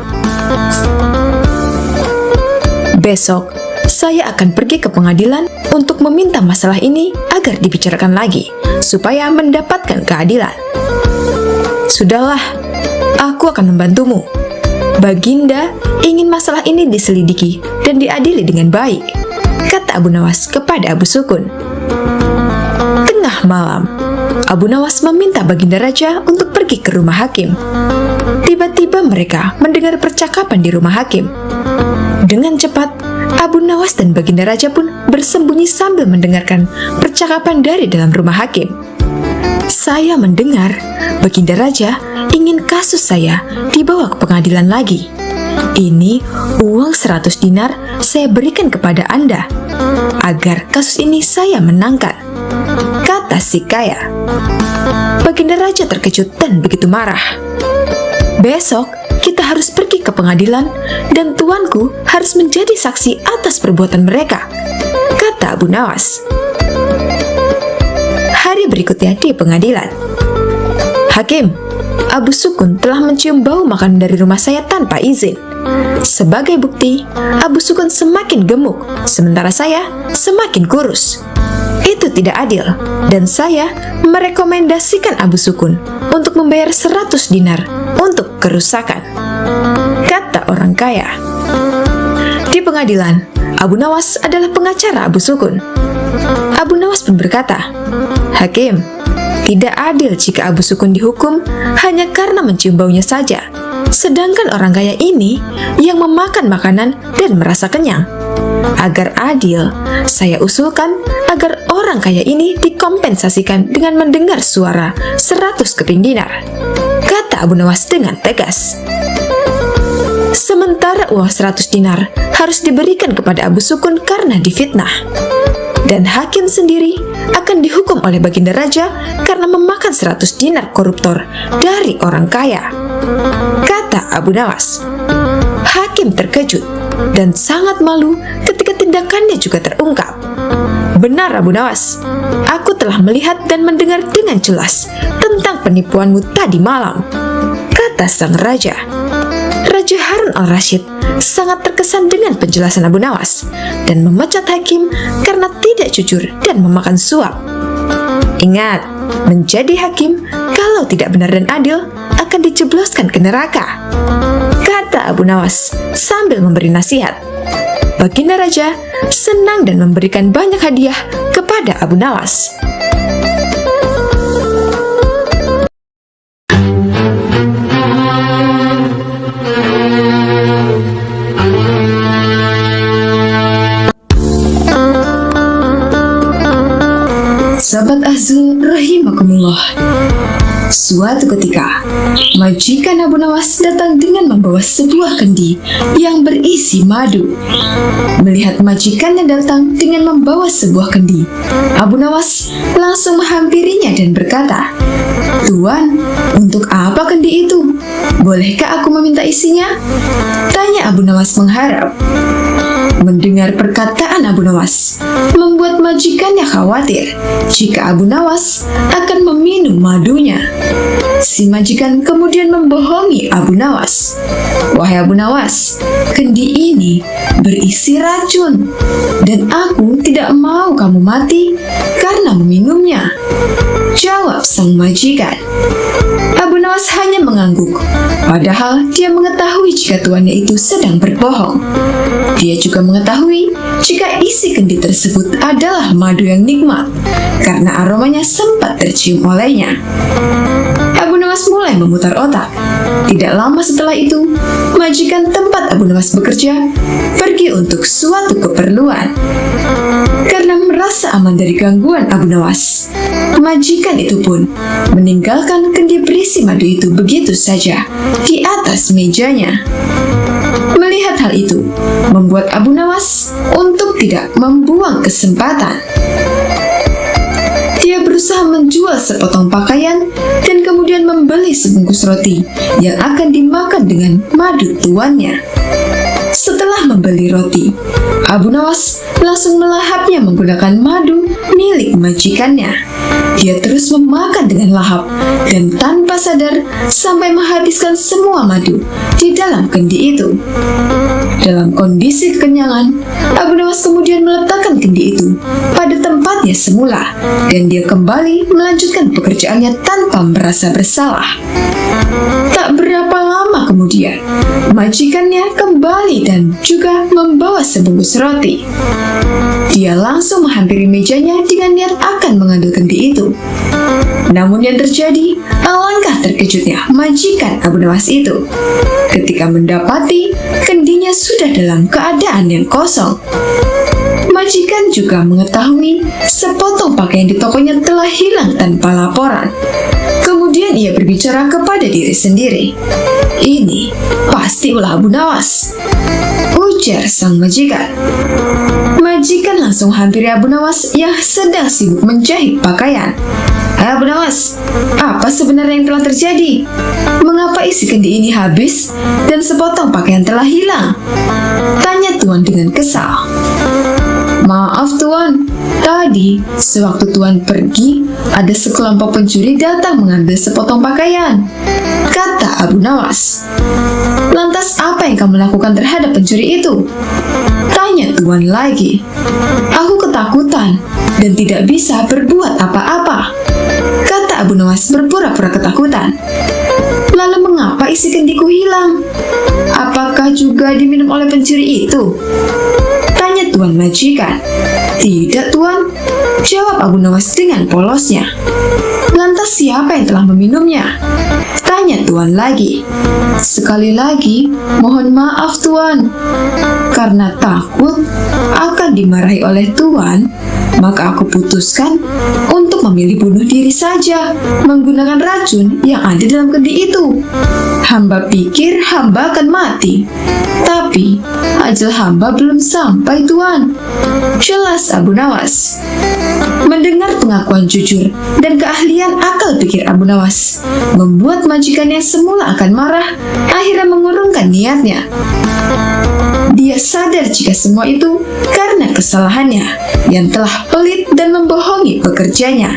"Besok saya akan pergi ke pengadilan untuk meminta masalah ini agar dibicarakan lagi supaya mendapatkan keadilan." "Sudahlah, aku akan membantumu. Baginda ingin masalah ini diselidiki dan diadili dengan baik," kata Abu Nawas kepada Abu Sukun. Tengah malam, Abu Nawas meminta Baginda Raja untuk pergi ke rumah hakim. Tiba-tiba mereka mendengar percakapan di rumah hakim. Dengan cepat, Abu Nawas dan Baginda Raja pun bersembunyi sambil mendengarkan percakapan dari dalam rumah hakim. "Saya mendengar Baginda Raja ingin kasus saya dibawa ke pengadilan lagi. Ini uang 100 dinar saya berikan kepada Anda agar kasus ini saya menangkan," kata si kaya. Baginda Raja terkejut dan begitu marah. "Besok kita harus pergi ke pengadilan dan tuanku harus menjadi saksi atas perbuatan mereka," kata Abu Nawas. Hari berikutnya di pengadilan. "Hakim, Abu Sukun telah mencium bau makanan dari rumah saya tanpa izin. Sebagai bukti, Abu Sukun semakin gemuk, sementara saya semakin kurus. Itu tidak adil, dan saya merekomendasikan Abu Sukun untuk membayar 100 dinar untuk kerusakan," kata orang kaya. Di pengadilan, Abu Nawas adalah pengacara Abu Sukun. Abu Nawas pun berkata, "Hakim, tidak adil jika Abu Sukun dihukum hanya karena mencium baunya saja, sedangkan orang kaya ini yang memakan makanan dan merasa kenyang. Agar adil, saya usulkan agar orang kaya ini dikompensasikan dengan mendengar suara 100 keping dinar," kata Abu Nawas dengan tegas. Sementara uang 100 dinar harus diberikan kepada Abu Sukun karena difitnah. Dan hakim sendiri akan dihukum oleh Baginda Raja karena memakan 100 dinar koruptor dari orang kaya. kata Abu Nawas. Hakim terkejut dan sangat malu ketika tindakannya juga terungkap. Benar Abu Nawas, aku telah melihat dan mendengar dengan jelas tentang penipuanmu tadi malam, kata sang raja. Raja Harun al-Rashid sangat terkesan dengan penjelasan Abu Nawas dan memecat hakim karena tidak jujur dan memakan suap. Ingat, menjadi hakim kalau tidak benar dan adil akan dijebloskan ke neraka, kata Abu Nawas sambil memberi nasihat. Baginda Raja senang dan memberikan banyak hadiah kepada Abu Nawas. Sahabat Azul rahimakumullah. Suatu ketika, majikan Abu Nawas datang dengan membawa sebuah kendi yang berisi madu. Melihat majikannya datang dengan membawa sebuah kendi, Abu Nawas langsung menghampirinya dan berkata, "Tuan, untuk apa kendi itu? Bolehkah aku meminta isinya?" Tanya Abu Nawas mengharap. Mendengar perkataan Abu Nawas membuat majikannya khawatir jika Abu Nawas akan meminum madunya. Si majikan kemudian membohongi Abu Nawas. "Wahai Abu Nawas, kendi ini berisi racun dan aku tidak mau kamu mati karena meminumnya," jawab sang majikan. Abu Nawas hanya mengangguk, padahal dia mengetahui jika tuannya itu sedang berbohong. Dia juga mengetahui jika isi kendi tersebut adalah madu yang nikmat, karena aromanya sempat tercium olehnya. Abu Nawas mulai memutar otak. Tidak lama setelah itu, majikan tempat Abu Nawas bekerja pergi untuk suatu keperluan. Karena merasa aman dari gangguan Abu Nawas, majikan itu pun meninggalkan kendi berisi madu itu begitu saja di atas mejanya. Melihat hal itu, membuat Abu Nawas untuk tidak membuang kesempatan. Dia berusaha menjual sepotong pakaian dan kemudian membeli sebungkus roti yang akan dimakan dengan madu tuannya. Setelah membeli roti, Abu Nawas langsung melahapnya menggunakan madu milik majikannya. Dia terus memakan dengan lahap dan tanpa sadar sampai menghabiskan semua madu di dalam kendi itu. Dalam kondisi kekenyangan, Abu Nawas kemudian meletakkan kendi itu pada tempatnya semula dan dia kembali melanjutkan pekerjaannya tanpa merasa bersalah. Tak berapa lama kemudian, majikannya kembali dan juga membawa sebungkus roti. Dia langsung menghampiri mejanya dengan niat akan mengambil kendi itu. Namun yang terjadi, alangkah terkejutnya majikan Abu Nawas itu ketika mendapati kendinya sudah dalam keadaan yang kosong. Majikan juga mengetahui sepotong pakaian di tokonya telah hilang tanpa laporan. Kemudian ia berbicara kepada diri sendiri. "Ini pasti ulah Abu Nawas," ujar sang majikan. Majikan langsung hampiri Abu Nawas yang sedang sibuk menjahit pakaian. "Hai Abu Nawas, apa sebenarnya yang telah terjadi? Mengapa isi kendi ini habis dan sepotong pakaian telah hilang?" tanya tuan dengan kesal. "Maaf tuan, tadi sewaktu tuan pergi, ada sekelompok pencuri datang mengambil sepotong pakaian," kata Abu Nawas. "Lantas apa yang kamu lakukan terhadap pencuri itu?" tanya tuan lagi. "Aku ketakutan dan tidak bisa berbuat apa-apa," kata Abu Nawas berpura-pura ketakutan. "Lalu mengapa isi kendiku hilang? Apakah juga diminum oleh pencuri itu?" tanya tuan majikan. "Tidak tuan," jawab Abu Nawas dengan polosnya. "Lantas siapa yang telah meminumnya?" tanya tuan lagi. "Sekali lagi, mohon maaf tuan. Karena takut akan dimarahi oleh tuan, maka aku putuskan untuk memilih bunuh diri saja menggunakan racun yang ada dalam kendi itu." Hamba pikir hamba akan mati, tapi ajal hamba belum sampai, Tuan. Jelas Abu Nawas. Mendengar pengakuan jujur dan keahlian akal pikir Abu Nawas, membuat majikan yang semula akan marah akhirnya mengurungkan niatnya. Dia sadar jika semua itu karena kesalahannya yang telah pelit dan membohongi pekerjanya.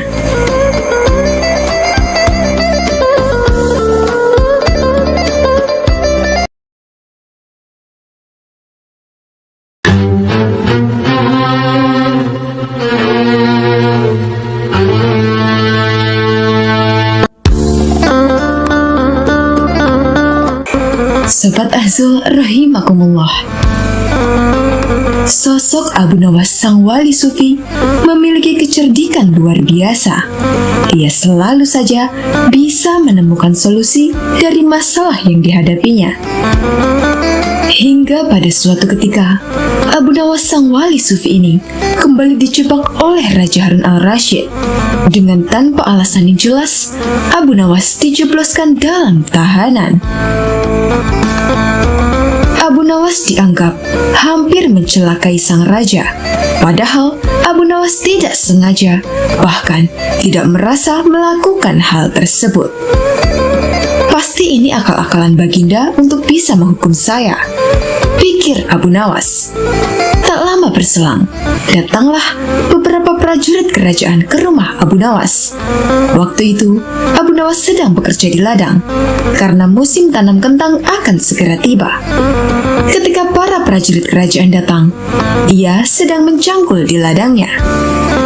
Sobat Azul rahimakumullah. Sosok Abu Nawas sang wali sufi memiliki kecerdikan luar biasa. Ia selalu saja bisa menemukan solusi dari masalah yang dihadapinya. Hingga pada suatu ketika, Abu Nawas sang wali sufi ini kembali dijebak oleh Raja Harun al-Rasyid. Dengan tanpa alasan yang jelas, Abu Nawas dijebloskan dalam tahanan. Abu Nawas dianggap hampir mencelakai sang raja. Padahal Abu Nawas tidak sengaja, bahkan tidak merasa melakukan hal tersebut. Pasti ini akal-akalan Baginda untuk bisa menghukum saya, pikir Abu Nawas. Tak lama berselang, datanglah beberapa prajurit kerajaan ke rumah Abu Nawas. Waktu itu, Abu Nawas sedang bekerja di ladang, karena musim tanam kentang akan segera tiba. Ketika para prajurit kerajaan datang, ia sedang mencangkul di ladangnya.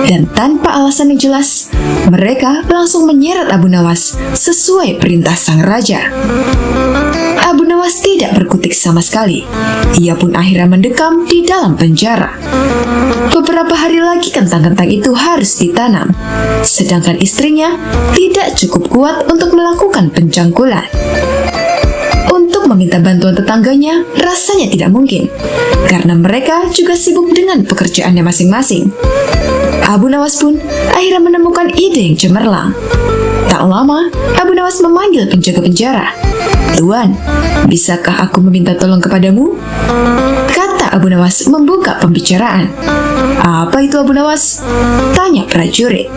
Dan tanpa alasan yang jelas, mereka langsung menyeret Abu Nawas sesuai perintah sang raja. Abu Nawas tidak berkutik sama sekali. Ia pun akhirnya mendekam di dalam penjara. Beberapa hari lagi kentang-kentang itu harus ditanam, sedangkan istrinya tidak cukup kuat untuk melakukan pencangkulan. Untuk meminta bantuan tetangganya rasanya tidak mungkin, karena mereka juga sibuk dengan pekerjaannya masing-masing. Abu Nawas pun akhirnya menemukan ide yang cemerlang. Tak lama, Abu Nawas memanggil penjaga penjara. "Tuan, bisakah aku meminta tolong kepadamu?" Kata Abu Nawas membuka pembicaraan. "Apa itu Abu Nawas?" tanya prajurit.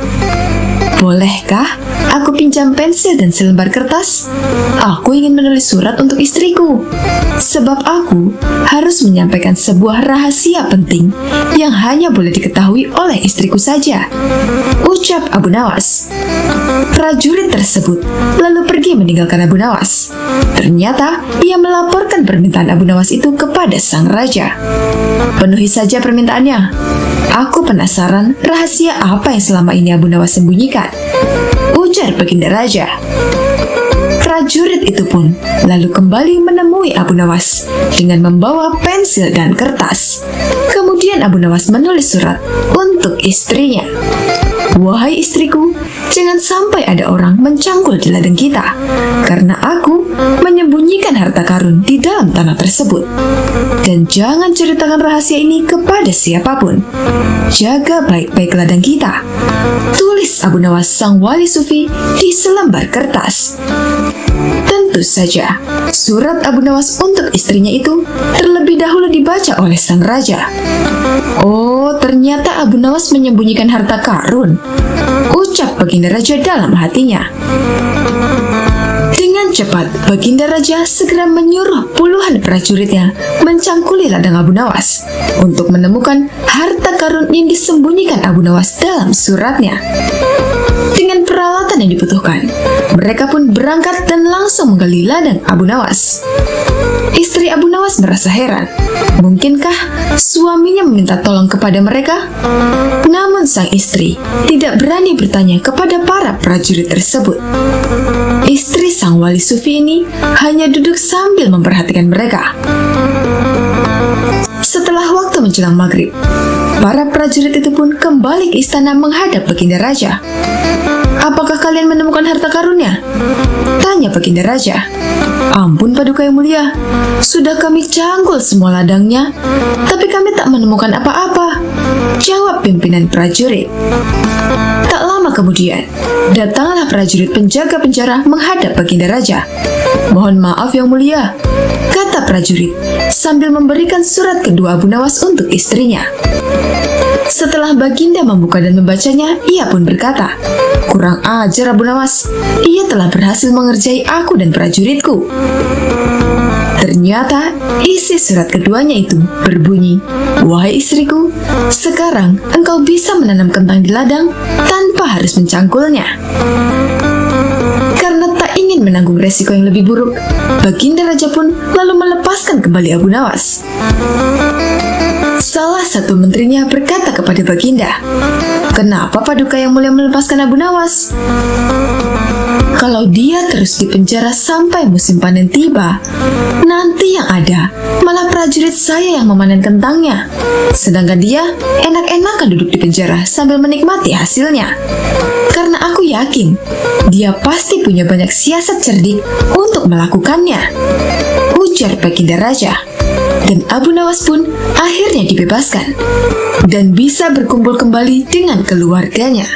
"Bolehkah aku pinjam pensil dan selembar kertas? Aku ingin menulis surat untuk istriku. Sebab aku harus menyampaikan sebuah rahasia penting yang hanya boleh diketahui oleh istriku saja," ucap Abu Nawas. Prajurit tersebut lalu pergi meninggalkan Abu Nawas. Ternyata ia melaporkan permintaan Abu Nawas itu kepada sang raja. "Penuhi saja permintaannya. Aku penasaran rahasia apa yang selama ini Abu Nawas sembunyikan," ujar Baginda Raja. Prajurit itu pun lalu kembali menemui Abu Nawas dengan membawa pensil dan kertas. Kemudian Abu Nawas menulis surat untuk istrinya. "Wahai istriku, jangan sampai ada orang mencangkul di ladang kita, karena aku menyembunyikan harta karun di dalam tanah tersebut. Dan jangan ceritakan rahasia ini kepada siapapun. Jaga baik-baik ladang kita," tulis Abu Nawas sang wali sufi di selembar kertas. Tentu saja, surat Abu Nawas untuk istrinya itu terlebih dahulu dibaca oleh sang raja. "Oh, ternyata Abu Nawas menyembunyikan harta karun," ucap Baginda Raja dalam hatinya. Dengan cepat, Baginda Raja segera menyuruh puluhan prajuritnya mencangkuli ladang Abu Nawas untuk menemukan harta karun yang disembunyikan Abu Nawas dalam suratnya. Dengan peralatan yang dibutuhkan, mereka pun berangkat dan langsung menggali ladang Abu Nawas. Istri Abu Nawas merasa heran. Mungkinkah suaminya meminta tolong kepada mereka? Namun sang istri tidak berani bertanya kepada para prajurit tersebut. Istri sang wali sufi ini hanya duduk sambil memperhatikan mereka. Setelah waktu menjelang maghrib, para prajurit itu pun kembali ke istana menghadap Baginda Raja. "Apakah kalian menemukan harta karunnya?" tanya Baginda Raja. "Ampun Paduka yang mulia, sudah kami cangkul semua ladangnya, tapi kami tak menemukan apa-apa," jawab pimpinan prajurit. Tak lama lama kemudian, datanglah prajurit penjaga penjara menghadap Baginda Raja. "Mohon maaf yang mulia," kata prajurit sambil memberikan surat kedua Abu Nawas untuk istrinya. Setelah Baginda membuka dan membacanya, ia pun berkata, "Kurang ajar Abu Nawas, ia telah berhasil mengerjai aku dan prajuritku." Ternyata isi surat keduanya itu berbunyi, "Wahai istriku, sekarang engkau bisa menanam kentang di ladang tanpa harus mencangkulnya." Karena tak ingin menanggung resiko yang lebih buruk, Baginda Raja pun lalu melepaskan kembali Abu Nawas. Salah satu menterinya berkata kepada Baginda, "Kenapa Paduka yang mulia melepaskan Abu Nawas? Kalau dia terus dipenjara sampai musim panen tiba, nanti yang ada malah prajurit saya yang memanen kentangnya. Sedangkan dia enak-enakan duduk di penjara sambil menikmati hasilnya. Karena aku yakin, dia pasti punya banyak siasat cerdik untuk melakukannya," ujar Baginda Raja. Dan Abu Nawas pun akhirnya dibebaskan dan bisa berkumpul kembali dengan keluarganya.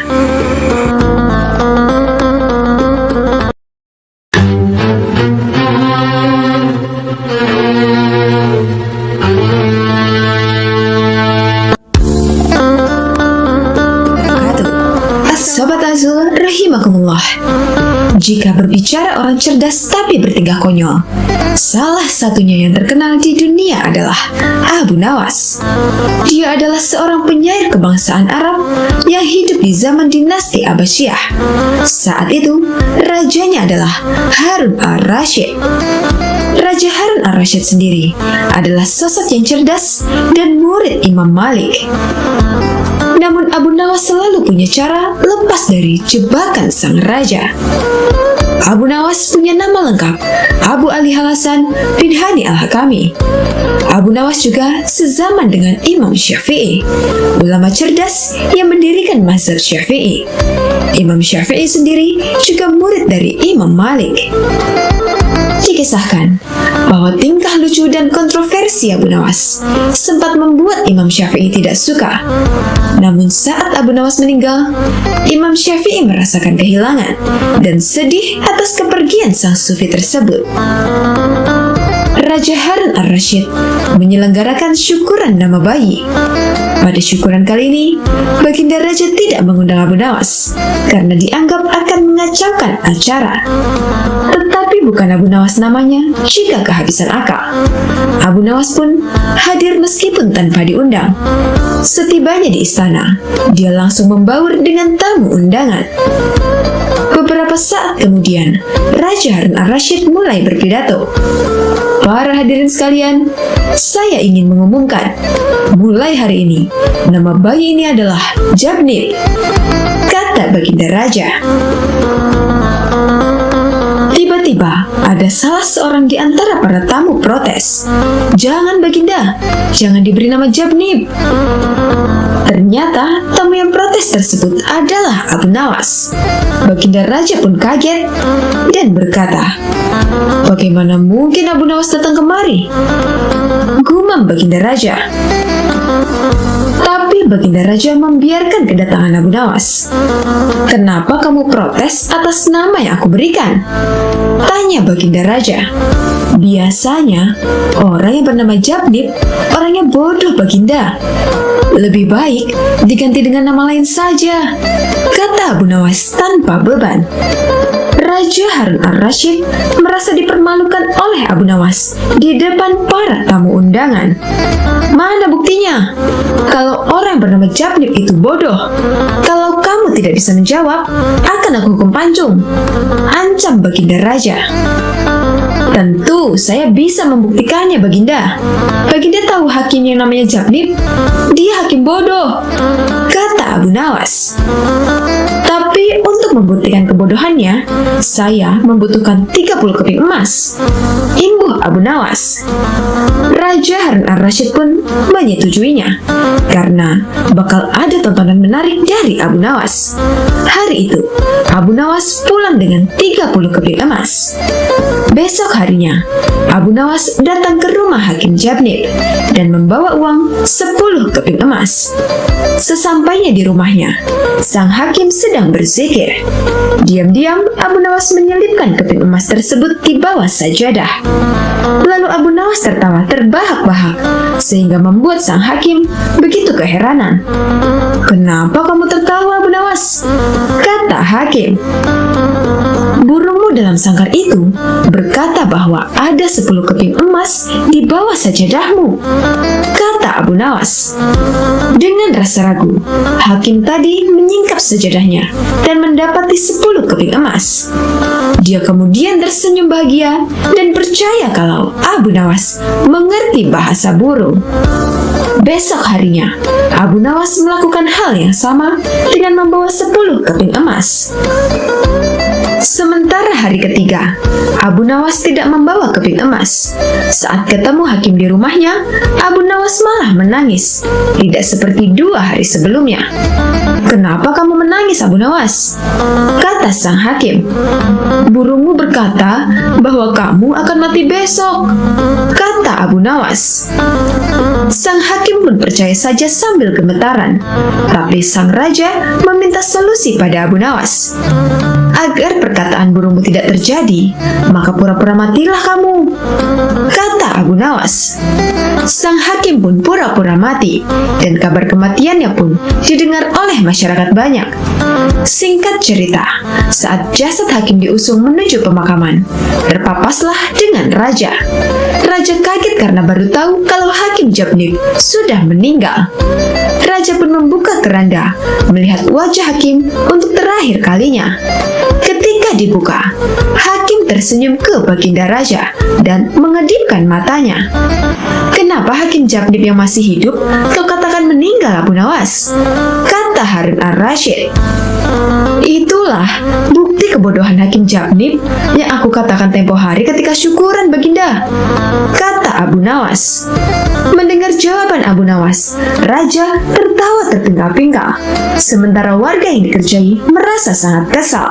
Sobat Azul rahimakumullah. Jika berbicara orang cerdas tapi bertingkah konyol, salah satunya yang terkenal di dunia adalah Abu Nawas. Dia adalah seorang penyair kebangsaan Arab yang hidup di zaman dinasti Abbasiyah. Saat itu, rajanya adalah Harun al-Rashid. Raja Harun al-Rashid sendiri adalah sosok yang cerdas dan murid Imam Malik. Namun Abu Nawas selalu punya cara lepas dari jebakan sang raja. Abu Nawas punya nama lengkap Abu Ali Hasan bin Hani al-Hakami. Abu Nawas juga sezaman dengan Imam Syafi'i, ulama cerdas yang mendirikan mazhab Syafi'i. Imam Syafi'i sendiri juga murid dari Imam Malik. Dikisahkan bahwa tingkah lucu dan kontroversi Abu Nawas sempat membuat Imam Syafi'i tidak suka. Namun saat Abu Nawas meninggal, Imam Syafi'i merasakan kehilangan dan sedih atas kepergian sang sufi tersebut. Raja Harun al-Rashid menyelenggarakan syukuran nama bayi. Pada syukuran kali ini, Baginda Raja tidak mengundang Abu Nawas karena dianggap akan mengacaukan acara. Tetapi bukan Abu Nawas namanya jika kehabisan akal. Abu Nawas pun hadir meskipun tanpa diundang. Setibanya di istana, dia langsung membaur dengan tamu undangan. Beberapa saat kemudian, Raja Harun al-Rashid mulai berpidato. "Para hadirin sekalian, saya ingin mengumumkan, mulai hari ini, nama bayi ini adalah Jabnib," kata Baginda Raja. Tiba-tiba, ada salah seorang di antara para tamu protes. "Jangan Baginda, jangan diberi nama Jabnib." Ternyata tamu yang protes tersebut adalah Abu Nawas. Baginda Raja pun kaget dan berkata, "Bagaimana mungkin Abu Nawas datang kemari?" Gumam Baginda Raja. Tapi Baginda Raja membiarkan kedatangan Abu Nawas. "Kenapa kamu protes atas nama yang aku berikan?" tanya Baginda Raja. "Biasanya orang yang bernama Jabnib orangnya bodoh Baginda. Lebih baik diganti dengan nama lain saja," kata Abu Nawas tanpa beban. Raja Harun al-Rashid merasa dipermalukan oleh Abu Nawas di depan para tamu undangan. "Mana buktinya? Kalau orang bernama Jabnib itu bodoh, kalau kamu tidak bisa menjawab, akan aku hukum pancung," ancam Baginda Raja. "Tentu saya bisa membuktikannya Baginda. Baginda tahu hakim yang namanya Jabnib? Dia hakim bodoh," kata Abu Nawas. "Tapi untuk membuktikan kebodohannya, saya membutuhkan 30 keping emas," imbuh Abu Nawas. Raja Harun al-Rashid pun menyetujuinya karena bakal ada tontonan menarik dari Abu Nawas. Hari itu, Abu Nawas pulang dengan 30 keping emas. Besok harinya, Abu Nawas datang ke rumah Hakim Jabnib dan membawa uang 10 keping emas. Sesampainya di rumahnya, sang hakim sedang berzikir. Diam-diam Abu Nawas menyelipkan keping emas tersebut di bawah sajadah. Lalu Abu Nawas tertawa terbahak-bahak sehingga membuat sang hakim begitu keheranan. "Kenapa kamu tertawa, Abu Nawas?" kata hakim. "Burungmu dalam sangkar itu berkata bahwa ada 10 keping emas di bawah sajadahmu," kata Abu Nawas. Dengan rasa ragu, hakim tadi menyingkap sajadahnya dan mendapati 10 keping emas. Dia kemudian tersenyum bahagia dan percaya kalau Abu Nawas mengerti bahasa burung. Besok harinya, Abu Nawas melakukan hal yang sama dengan membawa 10 keping emas. Sementara hari ketiga, Abu Nawas tidak membawa keping emas. Saat ketemu hakim di rumahnya, Abu Nawas malah menangis, tidak seperti 2 hari sebelumnya. "Kenapa kamu menangis, Abu Nawas?" kata sang hakim. "Burungmu berkata bahwa kamu akan mati besok," kata Abu Nawas. Sang hakim pun percaya saja sambil gemetaran. Tapi sang raja meminta solusi pada Abu Nawas. "Agar perkataan burungmu tidak terjadi, maka pura-pura matilah kamu," kata Abu Nawas. Sang hakim pun pura-pura mati, dan kabar kematiannya pun didengar oleh masyarakat banyak. Singkat cerita, saat jasad hakim diusung menuju pemakaman, terpapaslah dengan raja. Raja kaget karena baru tahu kalau Hakim Jabnib sudah meninggal. Raja pun membuka keranda, melihat wajah hakim untuk terakhir kalinya. Ketika dibuka, hakim tersenyum ke baginda raja dan mengedipkan matanya. "Kenapa Hakim Jabnib yang masih hidup kau katakan meninggal, Abu Nawas?" kata Harun al-Rashid. "Itulah bukti kebodohan Hakim Jabnib yang aku katakan tempo hari ketika syukuran, baginda," kata Abu Nawas. Mendengar jawaban Abu Nawas, raja tertawa terpingkal-pingkal, sementara warga yang dikerjai merasa sangat kesal.